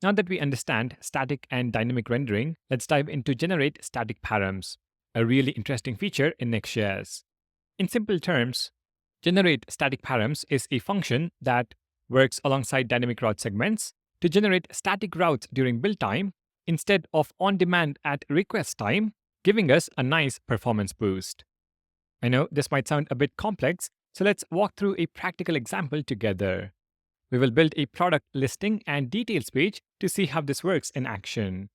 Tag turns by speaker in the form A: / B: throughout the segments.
A: Now that we understand static and dynamic rendering, let's dive into generateStaticParams, a really interesting feature in Next.js. In simple terms, generateStaticParams is a function that works alongside dynamic route segments to generate static routes during build time instead of on demand at request time, giving us a nice performance boost. I know this might sound a bit complex, so let's walk through a practical example together. We will build a product listing and details page to see how this works in action.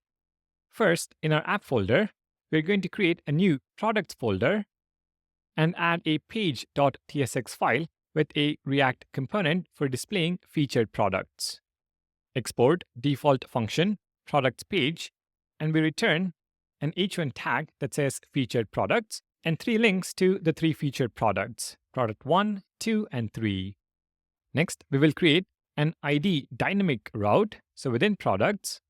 A: First, in our app folder, we're going to create a new products folder and add a page.tsx file with a React component for displaying featured products. Export default function products page, and we return an h1 tag that says featured products and 3 links to the 3 featured products, product 1, 2, and 3. Next, we will create an ID dynamic route, so within products,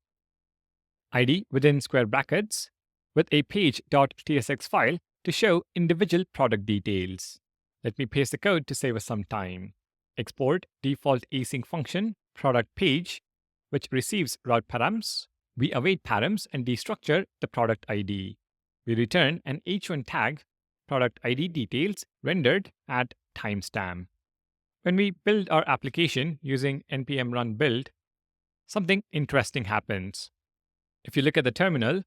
A: ID within square brackets, with a page.tsx file to show individual product details. Let me paste the code to save us some time. Export default async function product page, which receives route params. We await params and destructure the product ID. We return an h1 tag product ID details rendered at timestamp. When we build our application using npm run build, something interesting happens. If you look at the terminal,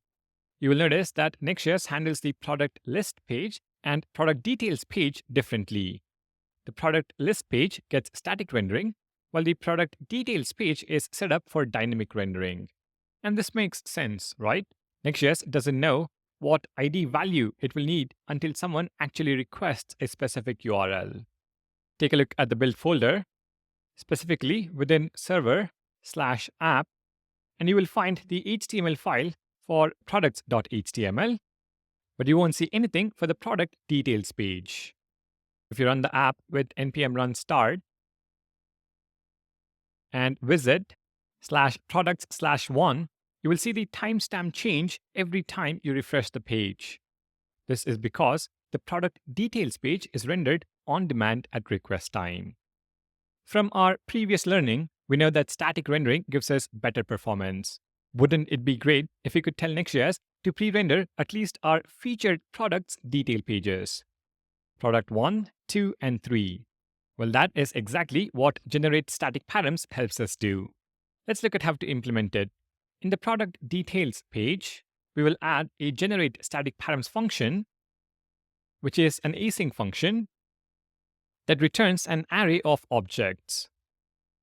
A: you will notice that Next.js handles the product list page and product details page differently. The product list page gets static rendering, while the product details page is set up for dynamic rendering. And this makes sense, right? Next.js doesn't know what ID value it will need until someone actually requests a specific URL. Take a look at the build folder, specifically within server/app, and you will find the HTML file for products.html, but you won't see anything for the product details page. If you run the app with npm run start and visit /products/1, you will see the timestamp change every time you refresh the page. This is because the product details page is rendered on demand at request time. From our previous learning, we know that static rendering gives us better performance. Wouldn't it be great if we could tell Next.js to pre-render at least our featured products detail pages? Product 1, 2, and 3. Well, that is exactly what generateStaticParams helps us do. Let's look at how to implement it. In the product details page, we will add a generateStaticParams function, which is an async function that returns an array of objects.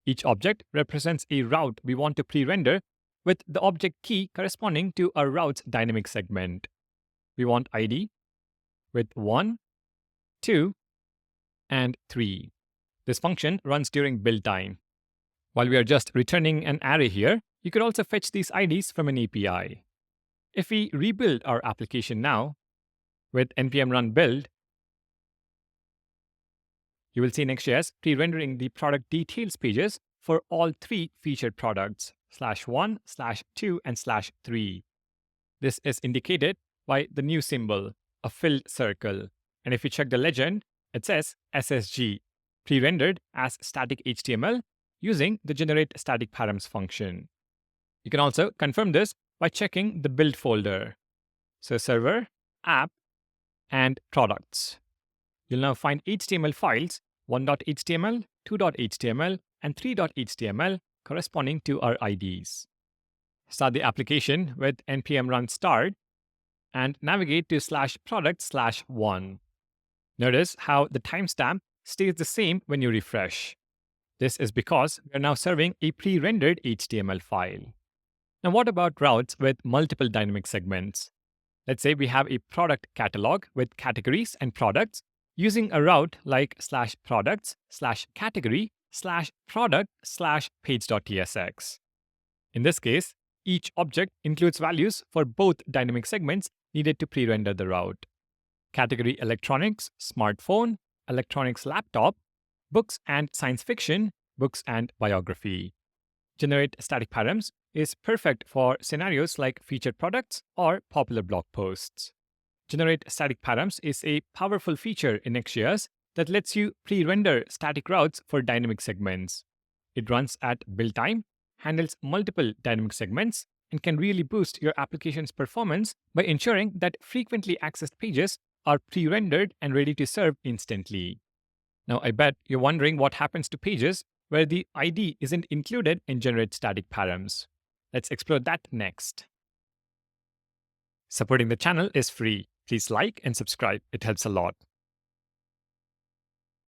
A: Each object represents a route we want to pre-render with the object key corresponding to our route's dynamic segment. We want ID with 1, 2, and 3. This function runs during build time. While we are just returning an array here, you could also fetch these IDs from an API. If we rebuild our application now with npm run build, you will see Next.js pre-rendering the product details pages for all 3 featured products, /1, /2, and /3. This is indicated by the new symbol, a filled circle. And if you check the legend, it says SSG, pre-rendered as static HTML using the generateStaticParams function. You can also confirm this by checking the build folder. So server, app, and products. You'll now find HTML files 1.html, 2.html, and 3.html corresponding to our IDs. Start the application with npm run start and navigate to /product/1. Notice how the timestamp stays the same when you refresh. This is because we are now serving a pre-rendered HTML file. Now, what about routes with multiple dynamic segments? Let's say we have a product catalog with categories and products using a route like /products/category/product/page.tsx. In this case, each object includes values for both dynamic segments needed to pre-render the route. Category electronics, smartphone, electronics laptop, books and science fiction, books and biography. generateStaticParams is perfect for scenarios like featured products or popular blog posts. generateStaticParams is a powerful feature in Next.js that lets you pre-render static routes for dynamic segments. It runs at build time handles multiple dynamic segments and can really boost your application's performance by ensuring that frequently accessed pages are pre-rendered and ready to serve instantly. Now, I bet you're wondering what happens to pages where the ID isn't included in generateStaticParams. Let's explore that next. Supporting the channel is free. Please like and subscribe, it helps a lot.